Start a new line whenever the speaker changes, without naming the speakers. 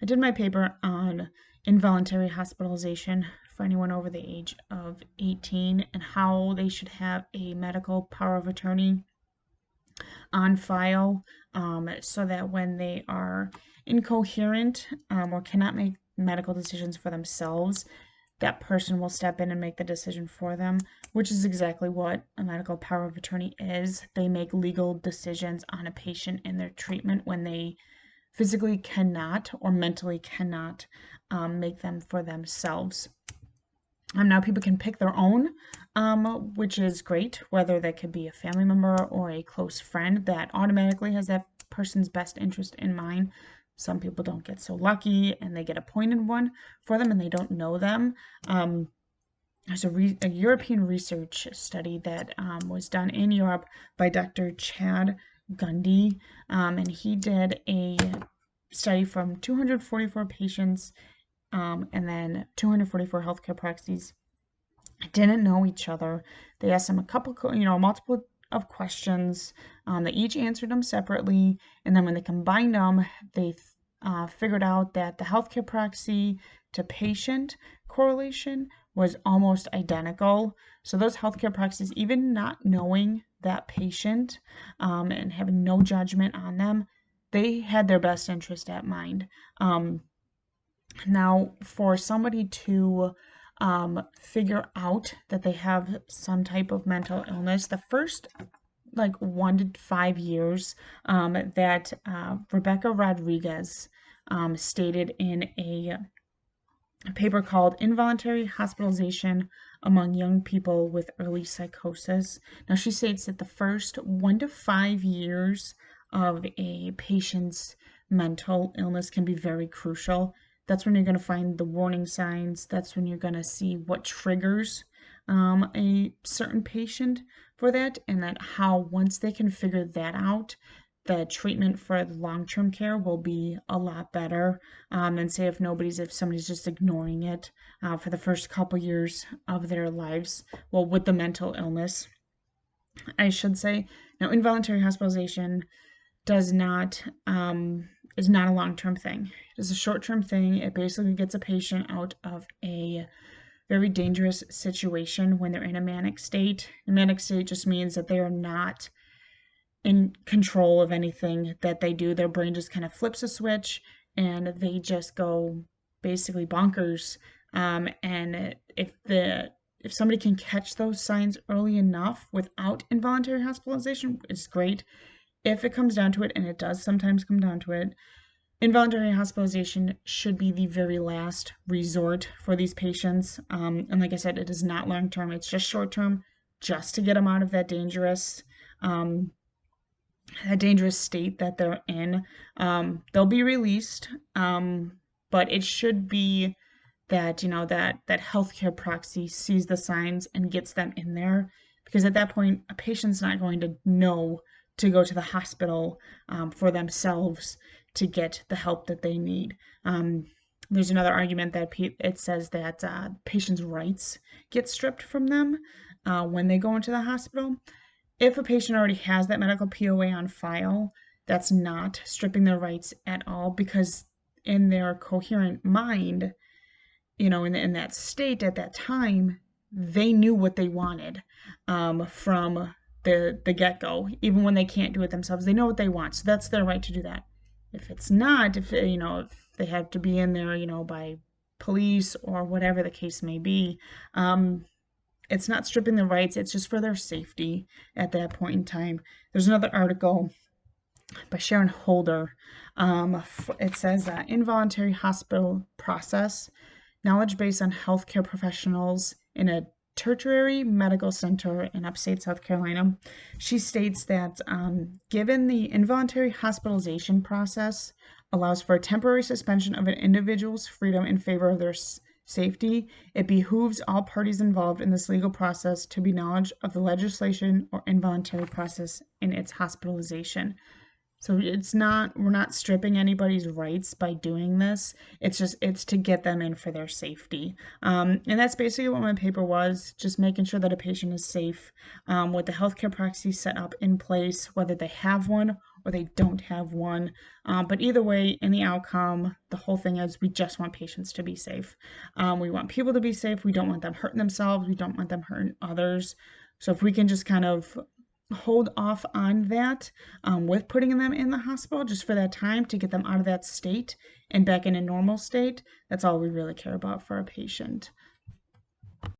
I did my paper on involuntary hospitalization for anyone over the age of 18 and how they should have a medical power of attorney on file, so that when they are incoherent, or cannot make medical decisions for themselves, that person will step in and make the decision for them, which is exactly what a medical power of attorney is. They make legal decisions on a patient and their treatment when they physically cannot or mentally cannot make them for themselves. Now people can pick their own, which is great, whether that could be a family member or a close friend that automatically has that person's best interest in mind. Some people don't get so lucky and they get appointed one for them and they don't know them. There's a European research study that was done in Europe by Dr. Chad Gundy, and he did a study from 244 patients, and then 244 healthcare proxies didn't know each other. They asked them a couple, multiple of questions. They each answered them separately, and then when they combined them, they figured out that the healthcare proxy to patient correlation was almost identical. So those healthcare proxies, even not knowing that patient, and having no judgment on them, they had their best interest at mind. Now, for somebody to figure out that they have some type of mental illness, the first like 1 to 5 years, that Rebecca Rodriguez stated in a paper called Involuntary Hospitalization Among Young People with Early Psychosis. Now, she states that the first 1 to 5 years of a patient's mental illness can be very crucial. That's when you're going to find the warning signs. That's when you're going to see what triggers a certain patient for that, and that how once they can figure that out, the treatment for the long-term care will be a lot better than say if somebody's just ignoring it for the first couple years of their lives. Well, with the mental illness, I should say. Now, involuntary hospitalization does not is not a long-term thing. It is a short-term thing. It basically gets a patient out of a very dangerous situation when they're in a manic state. A manic state just means that they are not in control of anything that they do. Their brain just kind of flips a switch and they just go basically bonkers. And if somebody can catch those signs early enough without involuntary hospitalization, it's great. If it comes down to it, and it does sometimes come down to it, involuntary hospitalization should be the very last resort for these patients. And like I said, it is not long-term. It's just short-term, just to get them out of that dangerous state that they're in. They'll be released, but it should be that, that healthcare proxy sees the signs and gets them in there, because at that point, a patient's not going to know to go to the hospital for themselves to get the help that they need. There's another argument that it says that patients' rights get stripped from them when they go into the hospital. If a patient already has that medical POA on file, that's not stripping their rights at all, because in their coherent mind, in that state at that time, they knew what they wanted from the get-go. Even when they can't do it themselves, they know what they want, so that's their right to do that. If it's not, if they have to be in there, by police or whatever the case may be, it's not stripping their rights, it's just for their safety at that point in time. There's another article by Sharon Holder. It says involuntary hospital process, knowledge based on healthcare professionals in a tertiary medical center in upstate South Carolina. She states that given the involuntary hospitalization process allows for a temporary suspension of an individual's freedom in favor of their safety, it behooves all parties involved in this legal process to be knowledge of the legislation or involuntary process in its hospitalization. So we're not stripping anybody's rights by doing this. It's to get them in for their safety. And that's basically what my paper was, just making sure that a patient is safe with the healthcare proxy set up in place, whether they have one or they don't have one. But either way, in the outcome, the whole thing is we just want patients to be safe. We want people to be safe. We don't want them hurting themselves. We don't want them hurting others. So if we can just kind of hold off on that with putting them in the hospital just for that time to get them out of that state and back in a normal state, that's all we really care about for a patient.